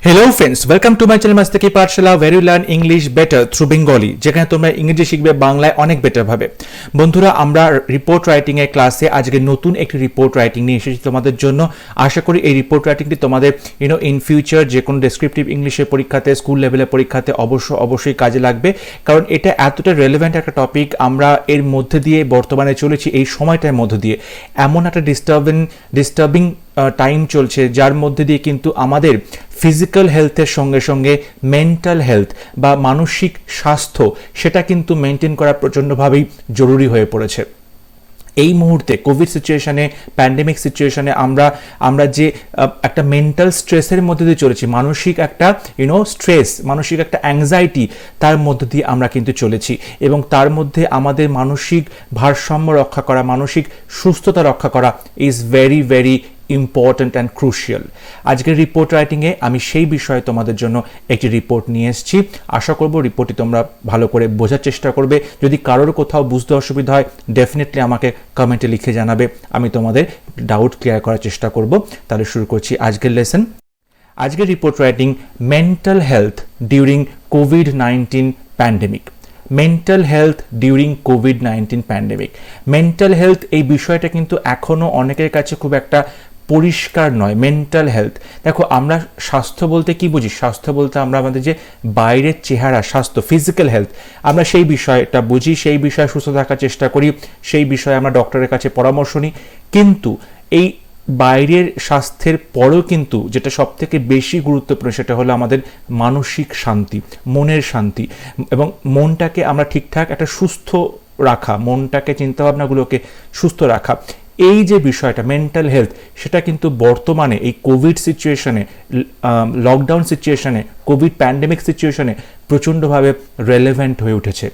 Hello friends, welcome to my channel Masti Pathsala where you learn English better through Bengali, যেখানে তোমরা ইংরেজি শিখবে বাংলায় অনেক বেটার ভাবে। বন্ধুরা, আমরা রিপোর্ট রাইটিং এর ক্লাসে আজকে নতুন একটি রিপোর্ট রাইটিং নিয়ে এসেছি তোমাদের জন্য। আশা করি এই রিপোর্ট রাইটিংটি তোমাদের ইন ফিউচার যে কোনো ডেসক্রিপটিভ ইংলিশের পরীক্ষাতে, স্কুল লেভেলের পরীক্ষাতে অবশ্যই কাজে লাগবে, কারণ এটা এতটা রেলেভেন্ট একটা টপিক। আমরা এর মধ্যে দিয়ে বর্তমানে চলেছি, এই সময়টার মধ্যে দিয়ে এমন একটা ডিস্টার্বিং টাইম চলছে, যার মধ্যে দিয়ে কিন্তু আমাদের ফিজিক্যাল হেলথের সঙ্গে সঙ্গে মেন্টাল হেলথ বা মানসিক স্বাস্থ্য সেটা কিন্তু মেনটেন করা প্রচণ্ডভাবেই জরুরি হয়ে পড়েছে। এই মুহূর্তে কোভিড সিচুয়েশনে, প্যান্ডেমিক সিচুয়েশনে আমরা যে একটা মেন্টাল স্ট্রেসের মধ্যে দিয়ে চলেছি, মানসিক একটা স্ট্রেস, মানসিক একটা অ্যাংজাইটি, তার মধ্যে দিয়ে আমরা কিন্তু চলেছি, এবং তার মধ্যে আমাদের মানসিক ভারসাম্য রক্ষা করা, মানসিক সুস্থতা রক্ষা করা is very very important and crucial. আজকের রিপোর্ট রাইটিংয়ে আমি সেই বিষয়ে তোমাদের জন্য একটি রিপোর্ট নিয়ে এসেছি। আশা করব রিপোর্টটি তোমরা ভালো করে বোঝার চেষ্টা করবে। যদি কারোর কোথাও বুঝতে অসুবিধা হয়, ডেফিনেটলি আমাকে কমেন্টে লিখে জানাবে, আমি তোমাদের ডাউট ক্লিয়ার করার চেষ্টা করব। তাহলে শুরু করছি আজকের লেসন। আজকের report writing, mental health during COVID-19 pandemic. Mental health during COVID-19 pandemic. Mental health এই বিষয়টা কিন্তু এখনও অনেকের কাছে খুব একটা পরিষ্কার নয়। মেন্টাল হেলথ, দেখো আমরা স্বাস্থ্য বলতে কি বুঝি? স্বাস্থ্য বলতে আমরা আমাদের যে বাইরের চেহারা, স্বাস্থ্য, ফিজিক্যাল হেলথ, আমরা সেই বিষয়টা বুঝি, সেই বিষয়ে সুস্থ থাকার চেষ্টা করি, সেই বিষয়ে আমরা ডক্টরের কাছে পরামর্শ নিই। কিন্তু এই বাইরের স্বাস্থ্যের পরেও কিন্তু যেটা সব থেকে বেশি গুরুত্বপূর্ণ সেটা হলো আমাদের মানসিক শান্তি, মনের শান্তি, এবং মনটাকে আমরা ঠিকঠাক একটা সুস্থ রাখা, মনটাকে, চিন্তাভাবনাগুলোকে সুস্থ রাখা, এই যে বিষয়টা মেন্টাল হেলথ, সেটা কিন্তু বর্তমানে এই কোভিড সিচুয়েশনে, লকডাউন সিচুয়েশনে, কোভিড প্যান্ডেমিক সিচুয়েশনে প্রচণ্ডভাবে রেলেভেন্ট হয়ে উঠেছে।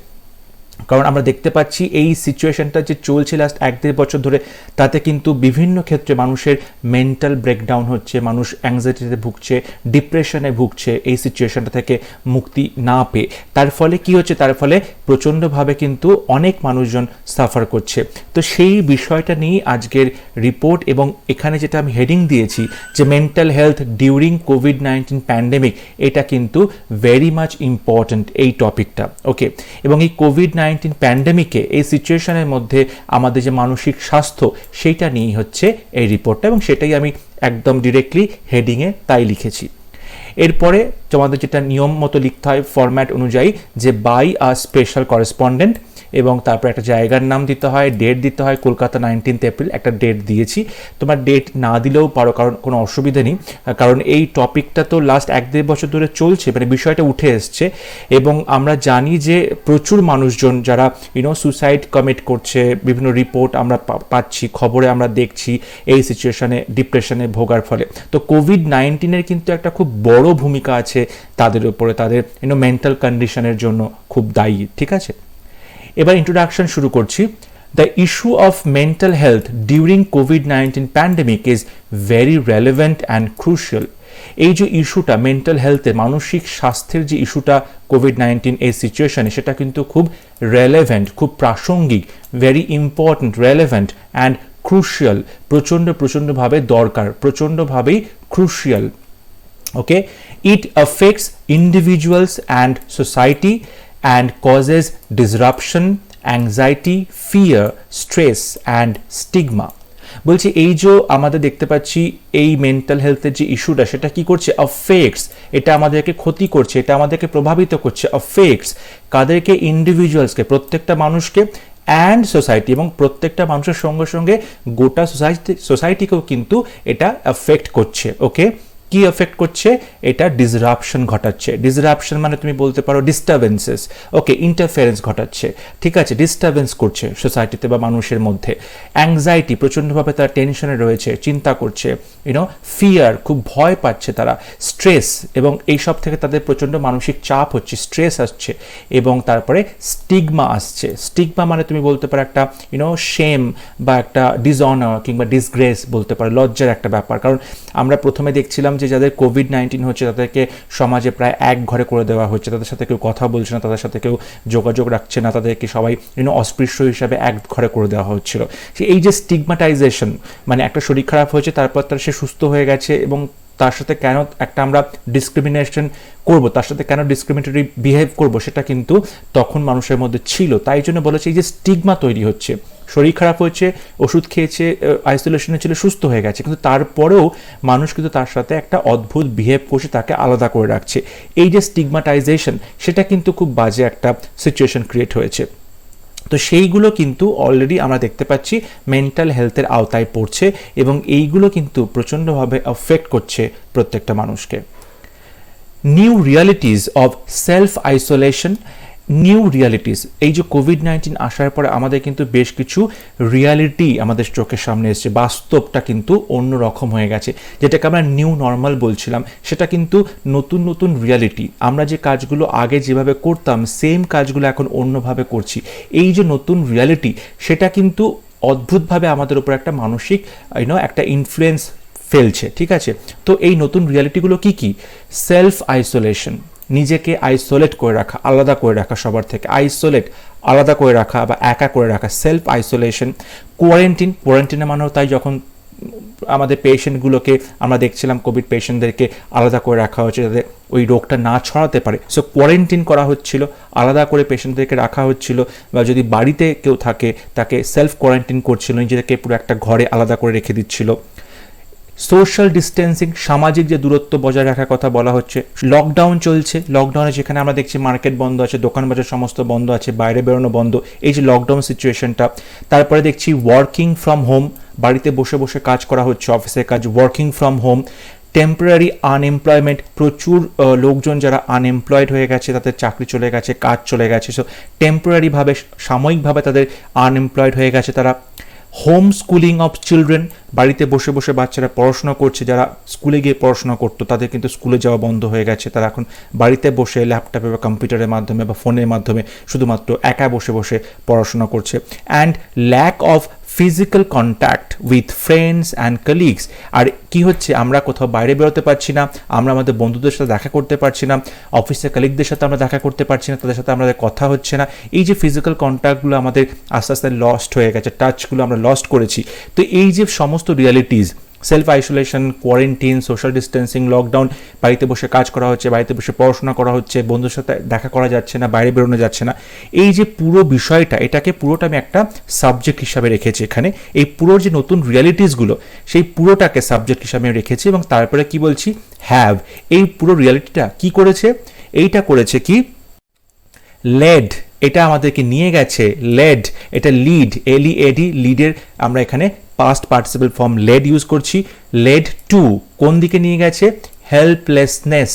কারণ আমরা দেখতে পাচ্ছি এই সিচুয়েশনটা যে চলছে লাস্ট 1-1.5 বছর ধরে, তাতে কিন্তু বিভিন্ন ক্ষেত্রে মানুষের মেন্টাল ব্রেকডাউন হচ্ছে, মানুষ অ্যাংজাইটিতে ভুগছে, ডিপ্রেশনে ভুগছে এই সিচুয়েশনটা থেকে মুক্তি না পেয়ে। তার ফলে কি হচ্ছে? তার ফলে প্রচণ্ডভাবে কিন্তু অনেক মানুষজন সাফার করছে। তো সেই বিষয়টা নিয়ে আজকের রিপোর্ট, এবং এখানে যেটা আমি হেডিং দিয়েছি যে mental health during COVID-19 pandemic, এটা কিন্তু ভেরি মাচ ইম্পর্ট্যান্ট এই টপিকটা। ওকে, এবং এই কোভিড-19 প্যান্ডেমিকে, এই সিচুয়েশনের মধ্যে আমাদের যে মানসিক স্বাস্থ্য, সেইটা নিয়েই হচ্ছে এই রিপোর্টটা, এবং সেটাই আমি একদম ডিরেক্টলি হেডিংয়ে তাই লিখেছি। এরপরে তোমাদের যেটা নিয়ম মতো লিখতে হয় ফরম্যাট অনুযায়ী, যে বাই আ স্পেশাল করেসপন্ডেন্ট, এবং তারপর একটা জায়গার নাম দিতে হয়, ডেট দিতে হয়, কলকাতা 19 এপ্রিল একটা ডেট দিয়েছি। তোমার ডেট না দিলেও পারো, কারণ কোনো অসুবিধা নেই, কারণ এই টপিকটা তো লাস্ট 1-1.5 বছর ধরে চলছে, মানে বিষয়টা উঠে এসছে, এবং আমরা জানি যে প্রচুর মানুষজন যারা সুসাইড কমিট করছে, বিভিন্ন রিপোর্ট আমরা পাচ্ছি, খবরে আমরা দেখছি এই সিচুয়েশনে ডিপ্রেশনে ভোগার ফলে। তো কোভিড-19 কিন্তু একটা খুব বড় ভূমিকা আছে তাদের উপরে, তাদের মেন্টাল কন্ডিশনের জন্য খুব দায়ী। ঠিক আছে, এবার ইন্ট্রোডাকশন শুরু করছি। The issue of mental health during COVID-19 pandemic is very relevant and crucial. এই যে ইস্যুটা মেন্টাল হেলথের, মানসিক স্বাস্থ্যের যে ইস্যুটা কোভিড-19 এই সিচুয়েশনে, সেটা কিন্তু খুব রেলেভেন্ট, খুব প্রাসঙ্গিক, very important, relevant and crucial, প্রচণ্ডভাবে দরকার, প্রচণ্ডভাবেই crucial. Okay, it affects individuals and society and causes disruption, anxiety, fear, stress and stigma. বলছি এই যে আমাদের দেখতে পাচ্ছি এই মেন্টাল হেলথের যে ইস্যুটা, সেটা কি করছে? অ্যাফেক্টস, এটা আমাদেরকে ক্ষতি করছে, এটা আমাদেরকে প্রভাবিত করছে। অ্যাফেক্টস কাদেরকে? ইন্ডিভিজুয়ালসকে, প্রত্যেকটা মানুষকে, অ্যান্ড সোসাইটি, এবং প্রত্যেকটা মানুষের সঙ্গে সঙ্গে গোটা সোসাইটিকেও কিন্তু এটা অ্যাফেক্ট করছে। ওকে, কি এফেক্ট করছে? এটা ডিসরাপশন ঘটাচ্ছে। ডিসরাপশন মানে তুমি বলতে পারো ডিস্টারবেন্সেস। ওকে, ইন্টারফারেন্স ঘটাচ্ছে, ঠিক আছে, ডিস্টারবেন্স করছে সোসাইটিতে বা মানুষের মধ্যে। অ্যাংজাইটি, প্রচণ্ডভাবে তারা টেনশনে রয়েছে, চিন্তা করছে, ফিয়ার, খুব ভয় পাচ্ছে তারা। স্ট্রেস, এবং এই সব থেকে তাদের প্রচণ্ড মানসিক চাপ হচ্ছে, স্ট্রেস আসছে, এবং তারপরে স্টিগমা আসছে। স্টিগমা মানে তুমি বলতে পারো একটা শেম বা একটা ডিসঅনার কিংবা ডিসগ্রেস বলতে পারো, লজ্জার একটা ব্যাপার। কারণ আমরা প্রথমে দেখছিলাম যে যাদের কোভিড-19 হচ্ছে তাদেরকে সমাজে প্রায় এক ঘরে করে দেওয়া হচ্ছে, তাদের সাথে কেউ কথা বলছে না, তাদের সাথে কেউ যোগাযোগ রাখছে না, তাদেরকে সবাই অস্পৃশ্য হিসাবে এক ঘরে করে দেওয়া হচ্ছিল। এই যে স্টিগমাটাইজেশন, মানে একটা শরীর খারাপ হয়েছে, তারপর তার সে সুস্থ হয়ে গেছে এবং তার সাথে কেন একটা আমরা ডিসক্রিমিনেশন করব, তার সাথে কেন ডিসক্রিমিনেটরি বিহেভ করব, সেটা কিন্তু তখন মানুষের মধ্যে ছিল। তাই জন্য বলেছে এই যে স্টিগমা তৈরি হচ্ছে, শরীর খারাপ হয়েছে, ওষুধ খেয়েছে, আইসোলেশনে ছিল, সুস্থ হয়ে গেছে, কিন্তু তারপরেও মানুষ কিন্তু তার সাথে একটা অদ্ভুত বিহেভ করছে, তাকে আলাদা করে রাখছে। এই যে স্টিগমাটাইজেশন, সেটা কিন্তু খুব বাজে একটা সিচুয়েশন ক্রিয়েট হয়েছে। তো সেইগুলো কিন্তু অলরেডি আমরা দেখতে পাচ্ছি মেন্টাল হেলথের আওতায় পড়ছে এবং এইগুলো কিন্তু প্রচণ্ডভাবে অ্যাফেক্ট করছে প্রত্যেকটা মানুষকে। New realities of self isolation, new realities, এই যে কোভিড-19 আসার পরে আমাদের কিন্তু বেশ কিছু রিয়ালিটি আমাদের চোখের সামনে এসেছে, বাস্তবটা কিন্তু অন্য রকম হয়ে গেছে। যেটাকে আমরা নিউ নর্মাল বলছিলাম, সেটা কিন্তু নতুন নতুন রিয়ালিটি। আমরা যে কাজগুলো আগে যেভাবে করতাম, সেম কাজগুলো এখন অন্যভাবে করছি। এই যে নতুন রিয়ালিটি, সেটা কিন্তু অদ্ভুতভাবে আমাদের উপর একটা মানসিক একটা ইনফ্লুয়েন্স ফেলছে, ঠিক আছে? তো এই নতুন রিয়ালিটিগুলো কি কি? সেলফ আইসোলেশন, নিজেকে আইসোলেট করে রাখা, আলাদা করে রাখা সবার থেকে, আইসোলেট আলাদা করে রাখা বা একা করে রাখা, সেলফ আইসোলেশন। কোয়ারেন্টিন, কোয়ারেন্টিনের মানেও তাই যখন আমাদের পেশেন্টগুলোকে আমরা দেখছিলাম, কোভিড পেশেন্টদেরকে আলাদা করে রাখা হচ্ছে যাতে ওই রোগটা না ছড়াতে পারে, সো কোয়ারেন্টিন করা হচ্ছিল, আলাদা করে পেশেন্টদেরকে রাখা হচ্ছিল, বা যদি বাড়িতে কেউ থাকে তাকে সেলফ কোয়ারেন্টিন করছিল, নিজেদেরকে পুরো একটা ঘরে আলাদা করে রেখে দিচ্ছিল। সোশ্যাল ডিস্টেন্সিং, সামাজিক যে দূরত্ব বজায় রাখার কথা বলা হচ্ছে। লকডাউন চলছে, লকডাউনে যেখানে আমরা দেখছি মার্কেট বন্ধ আছে, দোকান বাজার সমস্ত বন্ধ আছে, বাইরে বেরোনো বন্ধ, এই যে লকডাউন সিচুয়েশনটা। তারপরে দেখছি ওয়ার্কিং ফ্রম হোম, বাড়িতে বসে বসে কাজ করা হচ্ছে, অফিসের কাজ, working from home. Temporary unemployment, প্রচুর লোকজন যারা আনএমপ্লয়েড হয়ে গেছে, তাদের চাকরি চলে গেছে, কাজ চলে গেছে, সো টেম্পোরারিভাবে, সাময়িকভাবে তাদের আনএমপ্লয়েড হয়ে গেছে তারা। হোম স্কুলিং অফ চিলড্রেন, বাড়িতে বসে বসে বাচ্চারা পড়াশোনা করছে, যারা স্কুলে গিয়ে পড়াশোনা করতো তাদের কিন্তু স্কুলে যাওয়া বন্ধ হয়ে গেছে, তারা এখন বাড়িতে বসে ল্যাপটপে বা কম্পিউটারের মাধ্যমে বা ফোনের মাধ্যমে শুধুমাত্র একা বসে বসে পড়াশোনা করছে। And lack of physical contact with friends and colleagues, আর কি হচ্ছে, আমরা কোথাও বাইরে বেরোতে পারছি না, আমরা আমাদের বন্ধুদের সাথে দেখা করতে পারছি না, অফিসের কলিগদের সাথে আমরা দেখা করতে পারছি না, তাদের সাথে আমাদের কথা হচ্ছে না। এই যে ফিজিক্যাল কন্ট্যাক্টগুলো আমাদের আস্তে আস্তে লস্ট হয়ে গেছে, টাচগুলো আমরা লস্ট করেছি। তো এই যে সমস্ত realities, self isolation, quarantine, social distancing, lockdown, বাড়িতে বসে কাজ করা হচ্ছে, বাড়িতে বসে পড়াশোনা করা হচ্ছে, বন্ধুর সাথে দেখা করা যাচ্ছে না, বাইরে বেরোনো যাচ্ছে না, এই যে পুরো বিষয়টা, এটাকে পুরোটা আমি একটা সাবজেক্ট হিসাবে রেখেছি এখানে। এই পুরো যে নতুন রিয়ালিটিসগুলো, সেই পুরোটাকে সাবজেক্ট হিসাবে রেখেছি। এবং তারপরে কি বলছি, হ্যাভ, এই পুরো রিয়ালিটিটা কি করেছে, এইটা করেছে কি, লেড, এটা আমাদেরকে নিয়ে গেছে, লেড, এটা লিড, LEAD, লিডের আমরা এখানে past participle form led use করছি। লেড টু, কোন দিকে নিয়ে গেছে, হেল্পলেসনেস,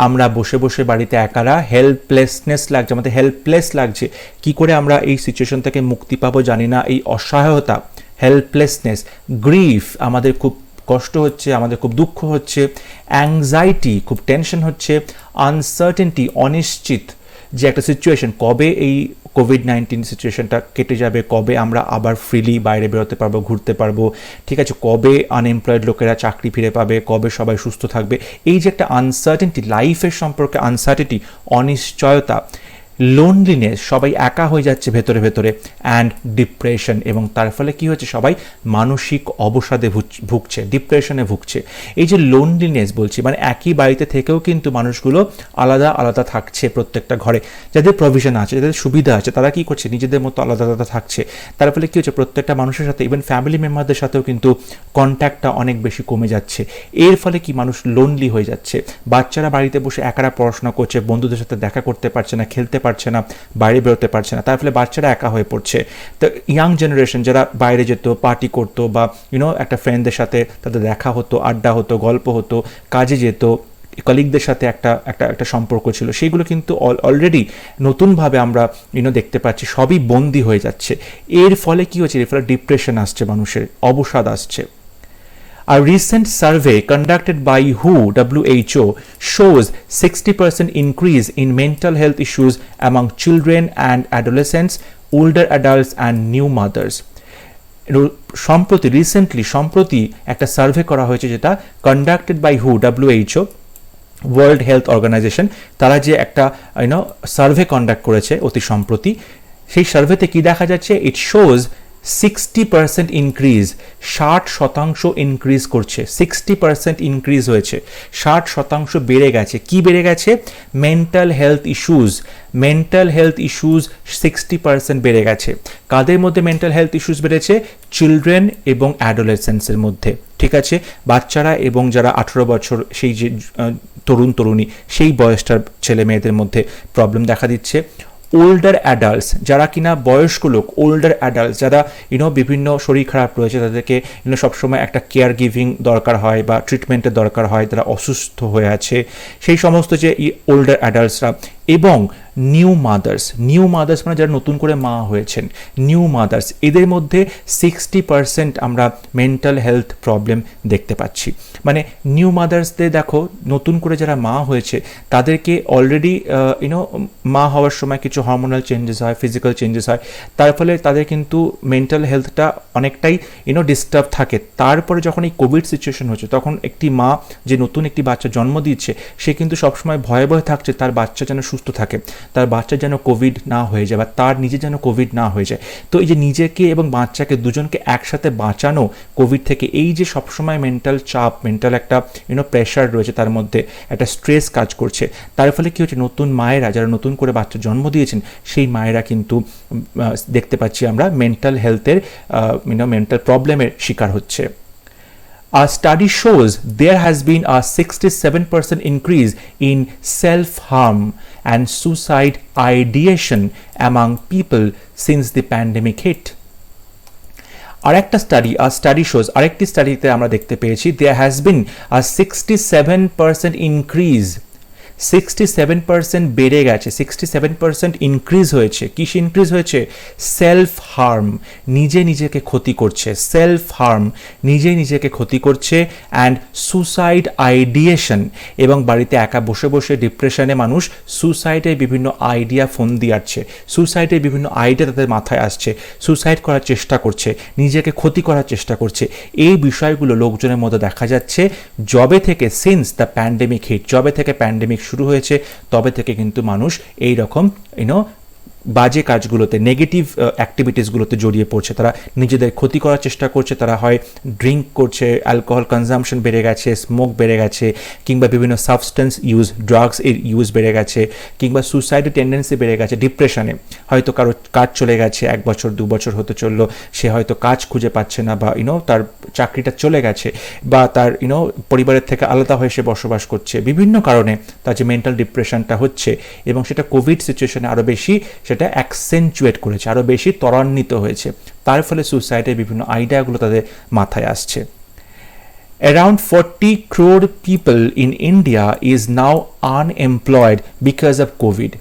আমরা বসে বসে বাড়িতে একারা, হেল্পলেসনেস লাগছে, আমাদের হেল্পলেস লাগছে, কি করে আমরা এই সিচুয়েশন থেকে মুক্তি পাবো জানি না, এই অসহায়তা, হেল্পলেসনেস। গ্রিফ, আমাদের খুব কষ্ট হচ্ছে, আমাদের খুব দুঃখ হচ্ছে। অ্যাংজাইটি, খুব টেনশন হচ্ছে। আনসার্টেনটি, অনিশ্চিত যে একটা সিচুয়েশন, কবে এই কোভিড-19 সিচুয়েশনটা কেটে যাবে, কবে আমরা আবার ফ্রিলি বাইরে বেরোতে পারবো, ঘুরতে পারবো, ঠিক আছে, কবে আনএমপ্লয়েড লোকেরা চাকরি ফিরে পাবে, কবে সবাই সুস্থ থাকবে, এই যে একটা আনসার্টেনটি, লাইফের সম্পর্কে আনসার্টেনটি, অনিশ্চয়তা। লোনলিনেস, সবাই একা হয়ে যাচ্ছে ভেতরে ভেতরে। অ্যান্ড ডিপ্রেশন, এবং তার ফলে কি হচ্ছে, সবাই মানসিক অবসাদে ভুগছে, ডিপ্রেশনে ভুগছে। এই যে লোনলিনেস বলছি, মানে একই বাড়িতে থেকেও কিন্তু মানুষগুলো আলাদা আলাদা থাকছে প্রত্যেকটা ঘরে। যাদের প্রভিশন আছে, যাদের সুবিধা আছে, তারা কি করছে, নিজেদের মতো আলাদা আলাদা থাকছে। তার ফলে কি হচ্ছে, প্রত্যেকটা মানুষের সাথে, ইভেন ফ্যামিলি মেম্বারদের সাথেও কিন্তু কন্ট্যাক্টটা অনেক বেশি কমে যাচ্ছে। এর ফলে কি, মানুষ লোনলি হয়ে যাচ্ছে। বাচ্চারা বাড়িতে বসে একারা পড়াশোনা করছে, বন্ধুদের সাথে দেখা করতে পারছে না, খেলতে পারছে না, বাইরে বেরোতে পারছে না, তার ফলে বাচ্চারা একা হয়ে পড়ছে। তো ইয়াং জেনারেশন যারা বাইরে যেত, পার্টি করতো, বা একটা ফ্রেন্ডদের সাথে তাদের দেখা হতো, আড্ডা হতো, গল্প হতো, কাজে যেত, কলিগদের সাথে একটা সম্পর্ক ছিল, সেইগুলো কিন্তু অলরেডি নতুনভাবে আমরা দেখতে পাচ্ছি সবই বন্দী হয়ে যাচ্ছে। এর ফলে কি হচ্ছে, এর ফলে ডিপ্রেশন আসছে, মানুষের অবসাদ আসছে। A recent survey conducted by WHO shows 60% increase in mental health issues among children and adolescents, older adults and new mothers. সম্প্রতি একটা সার্ভে করা হয়েছে, যেটা conducted by WHO, world health organisation, তারা যে একটা সার্ভে কন্ডাক্ট করেছে অতি সম্প্রতি, সেই সার্ভেতে কি দেখা যাচ্ছে, ইট শোজ 60% ইনক্রিজ, 60% ইনক্রিজ করছে, 60% ইনক্রিজ হয়েছে, 60% বেড়ে গেছে। কি বেড়ে গেছে? Mental health issues, mental health issues 60% বেড়ে গেছে। কাদের মধ্যে মেন্টাল হেলথ ইস্যুজ বেড়েছে? চিলড্রেন এবং অ্যাডোলেসেন্সের মধ্যে, ঠিক আছে, বাচ্চারা এবং যারা 18 বছর সেই যে তরুণ তরুণী সেই বয়সটার ছেলে মেয়েদের মধ্যে প্রবলেম দেখা দিচ্ছে। ওল্ডার অ্যাডাল্টস, যারা কিনা বয়স্ক লোক, ওল্ডার অ্যাডাল্টস যারা বিভিন্ন শরীর খারাপ রয়েছে, তাদেরকে সবসময় একটা কেয়ার গিভিং দরকার হয় বা ট্রিটমেন্টের দরকার হয়, তারা অসুস্থ হয়ে আছে, সেই সমস্ত যে ওল্ডার অ্যাডাল্টসরা, এবং নিউ মাদার্স মানে যারা নতুন করে মা হয়েছেন, নিউ মাদার্স, এদের মধ্যে 60% আমরা মেন্টাল হেলথ প্রবলেম দেখতে পাচ্ছি। মানে নিউ মাদার্সদের দেখো, নতুন করে যারা মা হয়েছে তাদেরকে অলরেডি মা হওয়ার সময় কিছু হরমোনাল চেঞ্জেস হয়, ফিজিক্যাল চেঞ্জেস হয়, তার ফলে তাদের কিন্তু মেন্টাল হেলথটা অনেকটাই ডিস্টার্ব থাকে। তারপরে যখন এই কোভিড সিচুয়েশন হচ্ছে, তখন একটি মা যে নতুন একটি বাচ্চা জন্ম দিচ্ছে, সে কিন্তু সবসময় ভয়ে ভয়ে থাকছে তার বাচ্চা যেন সুস্থ থাকে, তার বাচ্চা যেন কোভিড না হয়ে যায় বা তার নিজে যেন কোভিড না হয়ে যায়। তো এই যে নিজেকে এবং বাচ্চাকে দুজনকে একসাথে বাঁচানো কোভিড থেকে, এই যে সবসময় মেন্টাল চাপ, মেন্টাল একটা প্রেশার রয়েছে, তার মধ্যে একটা স্ট্রেস কাজ করছে, তার ফলে কী হচ্ছে, নতুন মায়েরা যারা নতুন করে বাচ্চা জন্ম দিয়েছেন, সেই মায়েরা কিন্তু দেখতে পাচ্ছি আমরা মেন্টাল হেলথের মেন্টাল প্রবলেমের শিকার হচ্ছে। A study shows there has been a 67% increase in self-harm and suicide ideation among people since the pandemic hit. আরেকটি স্টাডিতে আমরা দেখতে পেয়েছি there has been a 67% increase, 67% বেড়ে গেছে, 67% ইনক্রিজ হয়েছে। কিস ইনক্রিজ হয়েছে? সেলফ হার্ম, নিজেকে ক্ষতি করছে, সেলফ হার্ম, নিজেকে ক্ষতি করছে, অ্যান্ড সুসাইড আইডিয়েশন, এবং বাড়িতে একা বসে বসে ডিপ্রেশনে মানুষ সুসাইডের বিভিন্ন আইডিয়া ফোন দিয়ে আসছে, সুসাইডের বিভিন্ন আইডিয়া তাদের মাথায় আসছে, সুসাইড করার চেষ্টা করছে, নিজেকে ক্ষতি করার চেষ্টা করছে। এই বিষয়গুলো লোকজনের মধ্যে দেখা যাচ্ছে যবে থেকে সিন্স দ্য প্যান্ডেমিক হিট, যবে থেকে প্যান্ডেমিক শুরু হয়েছে তবে থেকে কিন্তু মানুষ এই রকম বাজে কাজগুলোতে, নেগেটিভ অ্যাক্টিভিটিসগুলোতে জড়িয়ে পড়ছে, তারা নিজেদের ক্ষতি করার চেষ্টা করছে, তারা হয় ড্রিঙ্ক করছে, অ্যালকোহল কনজামশন বেড়ে গেছে, স্মোক বেড়ে গেছে, কিংবা বিভিন্ন সাবস্টেন্স ইউজ, ড্রাগস এর ইউজ বেড়ে গেছে, কিংবা সুসাইডের টেন্ডেন্সি বেড়ে গেছে, ডিপ্রেশনে, হয়তো কারো কাজ চলে গেছে, 1 বছর 2 বছর হতে চললো, সে হয়তো কাজ খুঁজে পাচ্ছে না, বা তার চাকরিটা চলে গেছে, বা তার পরিবারের থেকে আলাদা হয়ে সে বসবাস করছে, বিভিন্ন কারণে তার যে মেন্টাল ডিপ্রেশনটা হচ্ছে, এবং সেটা কোভিড সিচুয়েশনে আরও বেশি সেটা অ্যাকসেন্চুয়েট করেছে, আরও বেশি ত্বরান্বিত হয়েছে, তার ফলে সুসাইডের বিভিন্ন আইডিয়াগুলো তাদের মাথায় আসছে। Around 40 crore people in India is now unemployed because of COVID.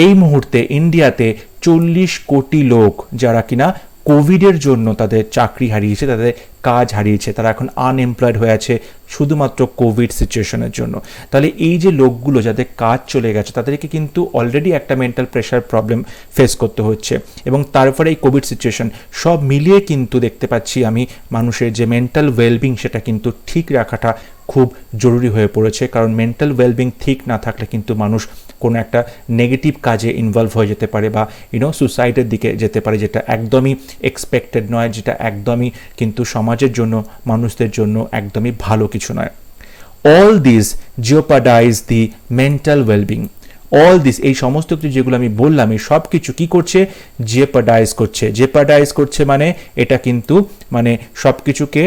এই মুহূর্তে ইন্ডিয়াতে 40 কোটি লোক যারা কিনা কোভিডের জন্য তাদের চাকরি হারিয়েছে, তাদের কাজ হারিয়েছে, তারা এখন আনএমপ্লয়েড হয়ে আছে শুধুমাত্র কোভিড সিচুয়েশনের জন্য। তাহলে এই যে লোকগুলো যাদের কাজ চলে গেছে, তাদেরকে কিন্তু অলরেডি একটা মেন্টাল প্রেশার প্রবলেম ফেস করতে হচ্ছে, এবং তারপরে এই কোভিড সিচুয়েশন সব মিলিয়ে কিন্তু দেখতে পাচ্ছি আমি মানুষের যে মেন্টাল ওয়েলবিং সেটা কিন্তু ঠিক রাখাটা খুব জরুরি হয়ে পড়েছে। কারণ মেন্টাল ওয়েলবিং ঠিক না থাকলে কিন্তু মানুষ কোনো একটা নেগেটিভ কাজে ইনভলভ হয়ে যেতে পারে, বা সুসাইডের দিকে যেতে পারে, যেটা একদমই এক্সপেক্টেড নয়, যেটা একদমই কিন্তু সমাজের জন্য, মানুষদের জন্য একদমই ভালো কিছু নয়। All this jeopardize the mental wellbeing. All this, এই সমস্ত কিছু যেগুলো আমি বললাম, এই সব কিছু কী করছে? জেপার্ডাইজ করছে মানে এটা কিন্তু মানে সব কিছুকে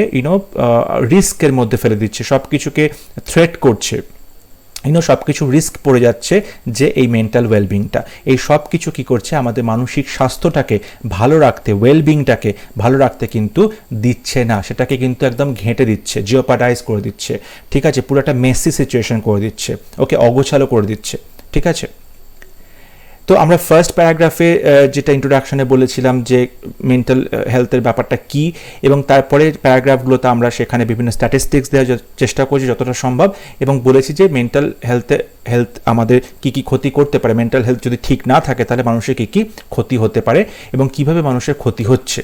রিস্কের মধ্যে ফেলে দিচ্ছে, সব কিছুকে থ্রেট করছে, সব কিছু রিস্ক পড়ে যাচ্ছে যে এই মেন্টাল ওয়েলবিংটা, এই সব কিছু কী করছে? আমাদের মানসিক স্বাস্থ্যটাকে ভালো রাখতে, ওয়েলবিংটাকে ভালো রাখতে কিন্তু দিচ্ছে না, সেটাকে কিন্তু একদম ঘেঁটে দিচ্ছে, জিওপার্ডাইজ করে দিচ্ছে, ঠিক আছে, পুরো একটা মেসি সিচুয়েশন করে দিচ্ছে, ওকে, অগোছালো করে দিচ্ছে, ঠিক আছে। তো আমরা ফার্স্ট প্যারাগ্রাফে যেটা ইন্ট্রোডাকশনে বলেছিলাম যে মেন্টাল হেলথের ব্যাপারটা কী, এবং তারপরে প্যারাগ্রাফগুলোতে আমরা সেখানে বিভিন্ন স্ট্যাটিস্টিক্স দেওয়ার চেষ্টা করছি যতটা সম্ভব, এবং বলেছি যে মেন্টাল হেলথ আমাদের কী ক্ষতি করতে পারে, মেন্টাল হেলথ যদি ঠিক না থাকে তাহলে মানুষের কী ক্ষতি হতে পারে এবং কিভাবে মানুষের ক্ষতি হচ্ছে।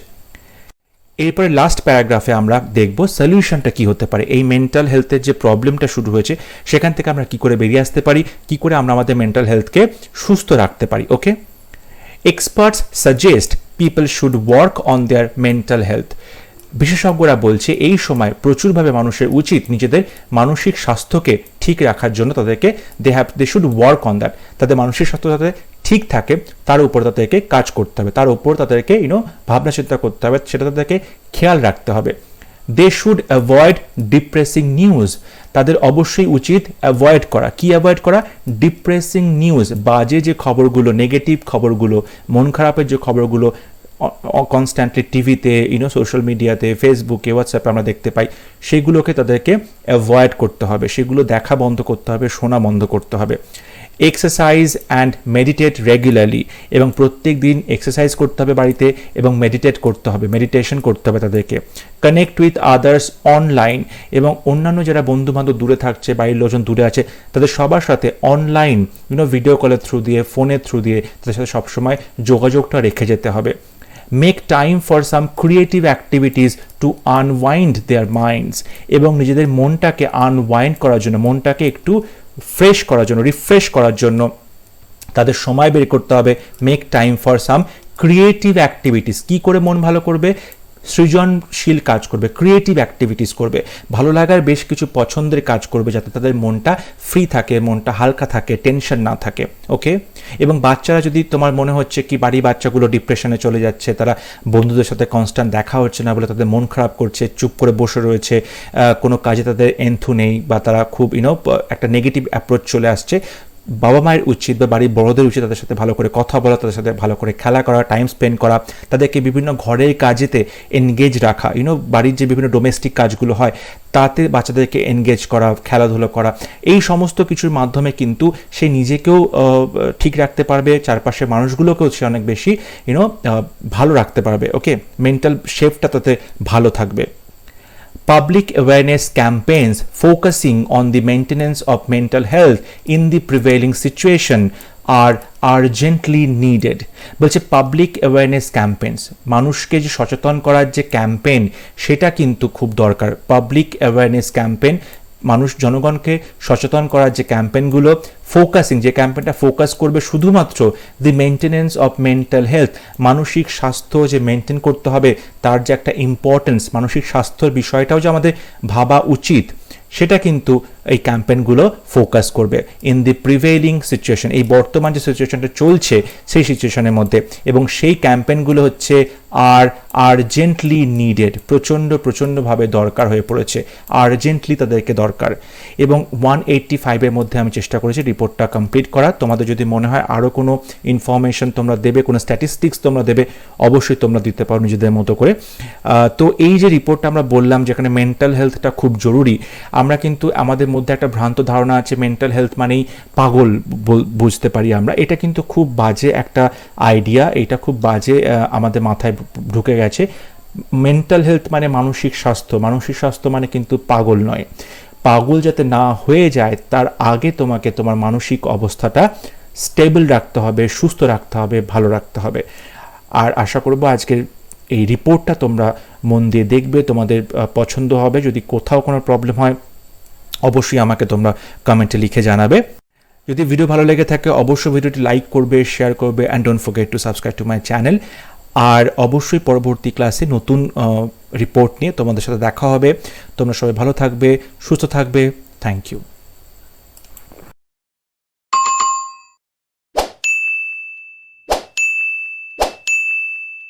এরপরে লাস্ট প্যারাগ্রাফে আমরা দেখব সলিউশনটা কি হতে পারে, এই মেন্টাল হেলথের যে প্রবলেমটা শুরু হয়েছে সেখান থেকে আমরা কি করে বেরিয়ে আসতে পারি, কি করে আমরা আমাদের মেন্টাল হেলথকে সুস্থ রাখতে পারি। Okay, experts suggest people should work on their mental health. বিশেষজ্ঞরা বলছে এই সময় প্রচুরভাবে মানুষের উচিত নিজেদের মানসিক স্বাস্থ্যকে ঠিক রাখার জন্য তাদেরকে they should work on that, তাদের মানসিক স্বাস্থ্য যাতে ঠিক থাকে তার উপর তাদেরকে কাজ করতে হবে, তার উপর তাদেরকে ভাবনা চিন্তা করতে হবে, সেটা তাদেরকে খেয়াল রাখতে হবে। They should avoid depressing news, তাদের অবশ্যই উচিত অ্যাভয়েড করা, কি অ্যাভয়েড করা, ডিপ্রেসিং নিউজ, বাজে যে খবরগুলো, নেগেটিভ খবরগুলো, মন খারাপের যে খবরগুলো কনস্ট্যান্টলি টিভিতে সোশ্যাল মিডিয়াতে, ফেসবুকে, হোয়াটসঅ্যাপে আমরা দেখতে পাই, সেগুলোকে তাদেরকে অ্যাভয়েড করতে হবে, সেগুলো দেখা বন্ধ করতে হবে, শোনা বন্ধ করতে হবে। এক্সারসাইজ অ্যান্ড মেডিটেট রেগুলারলি, এবং প্রত্যেক দিন এক্সারসাইজ করতে হবে বাড়িতে এবং মেডিটেট করতে হবে, মেডিটেশন করতে হবে তাদেরকে। কানেক্ট উইথ আদার্স অনলাইন, এবং অন্যান্য যারা বন্ধুবান্ধব দূরে থাকছে, বাড়ির লোকজন দূরে আছে, তাদের সবার সাথে অনলাইন ভিডিও কলের থ্রু দিয়ে, ফোনের থ্রু দিয়ে তাদের সাথে সবসময় যোগাযোগটা রেখে যেতে হবে। Make time for some creative activities to unwind their minds, এবং নিজেদের মনটাকে আনওয়াইন্ড করার জন্য, মনটাকে একটু ফ্রেশ করার জন্য, রিফ্রেশ করার জন্য তাদের সময় বের করতে হবে। Make time for some creative activities, কী করে মন ভালো করবে, সৃজনশীল কাজ করবে, ক্রিয়েটিভ অ্যাক্টিভিটিস করবে, ভালো লাগার বেশ কিছু পছন্দের কাজ করবে, যাতে তাদের মনটা ফ্রি থাকে, মনটা হালকা থাকে, টেনশন না থাকে। ওকে, এবং বাচ্চারা, যদি তোমার মনে হচ্ছে কি বাড়ি বাচ্চাগুলো ডিপ্রেশনে চলে যাচ্ছে, তারা বন্ধুদের সাথে কনস্ট্যান্ট দেখা হচ্ছে না বলে তাদের মন খারাপ করছে, চুপ করে বসে রয়েছে, কোনো কাজে তাদের এন্থু নেই, বা তারা খুব একটা নেগেটিভ অ্যাপ্রোচ চলে আসছে, বাবা মায়ের উচিত বা বাড়ির বড়দের উচিত তাদের সাথে ভালো করে কথা বলা, তাদের সাথে ভালো করে খেলা করা, টাইম স্পেন্ড করা, তাদেরকে বিভিন্ন ঘরের কাজেতে এনগেজ রাখা, বাড়ির যে বিভিন্ন ডোমেস্টিক কাজগুলো হয় তাতে বাচ্চাদেরকে এনগেজ করা, খেলাধুলো করা, এই সমস্ত কিছুর মাধ্যমে কিন্তু সে নিজেকেও ঠিক রাখতে পারবে, চারপাশের মানুষগুলোকেও সে অনেক বেশি ভালো রাখতে পারবে। ওকে, মেন্টাল শেপটা তাতে ভালো থাকবে। Public awareness campaigns focusing on the maintenance of mental health in the prevailing situation are urgently needed. বলছে পাবলিক অ্যাওয়ারনেস ক্যাম্পেইনস, মানুষকে যে সচেতন করার যে ক্যাম্পেইন, সেটা কিন্তু খুব দরকার। পাবলিক অ্যাওয়ারনেস ক্যাম্পেইন, মানুষ জনগণকে সচেতন করার যে ক্যাম্পেইনগুলো, ফোকাসিং, যে ক্যাম্পেইনটা ফোকাস করবে শুধুমাত্র দি মেনটেনেন্স অফ মেন্টাল হেলথ, মানসিক স্বাস্থ্য যে মেনটেন করতে হবে তার যে একটা ইম্পর্টেন্স, মানসিক স্বাস্থ্যের বিষয়টাও যে আমাদের ভাবা উচিত, সেটা কিন্তু এই ক্যাম্পেইনগুলো ফোকাস করবে। ইন দি প্রিভেইলিং সিচুয়েশন, এই বর্তমান যে সিচুয়েশনটা চলছে সেই সিচুয়েশনের মধ্যে, এবং সেই ক্যাম্পেইনগুলো হচ্ছে আর্জেন্টলি নিডেড, প্রচণ্ডভাবে দরকার হয়ে পড়েছে, আর্জেন্টলি তাদেরকে দরকার। এবং 185-এর মধ্যে আমি চেষ্টা করেছি রিপোর্টটা কমপ্লিট করা। তোমাদের যদি মনে হয় আরও কোনো ইনফরমেশন তোমরা দেবে, কোনো স্ট্যাটিস্টিক্স তোমরা দেবে, অবশ্যই তোমরা দিতে পারো নিজেদের মতো করে। তো এই যে রিপোর্টটা আমরা বললাম যেখানে মেন্টাল হেলথটা খুব জরুরি, আমরা কিন্তু আমাদের মধ্যে একটা ভ্রান্ত ধারণা আছে মেন্টাল হেলথ মানেই পাগল বুঝতে পারি আমরা, এটা কিন্তু খুব বাজে একটা আইডিয়া, এটা খুব বাজে আমাদের মাথায় ঢুকে গেছে। মেন্টাল হেলথ মানে মানসিক স্বাস্থ্য, মানসিক স্বাস্থ্য মানে কিন্তু পাগল নয়। পাগল যাতে না হয়ে যায় তার আগে তোমাকে তোমার মানসিক অবস্থাটা স্টেবল রাখতে হবে, সুস্থ রাখতে হবে, ভালো রাখতে হবে। আর আশা করব আজকের এই রিপোর্টটা তোমরা মন দিয়ে দেখবে, তোমাদের পছন্দ হবে। যদি কোথাও কোনো প্রবলেম হয় অবশ্যই আমাকে তোমরা কমেন্টে লিখে জানাবে। যদি ভিডিও ভালো লেগে থাকে অবশ্যই ভিডিওটি লাইক করবে, শেয়ার করবে, and don't forget to subscribe to my channel. আর অবশ্যই পরবর্তী ক্লাসে নতুন রিপোর্ট নিয়ে তোমাদের সাথে দেখা হবে। তোমরা সবাই ভালো থাকবে, সুস্থ থাকবে। Thank you.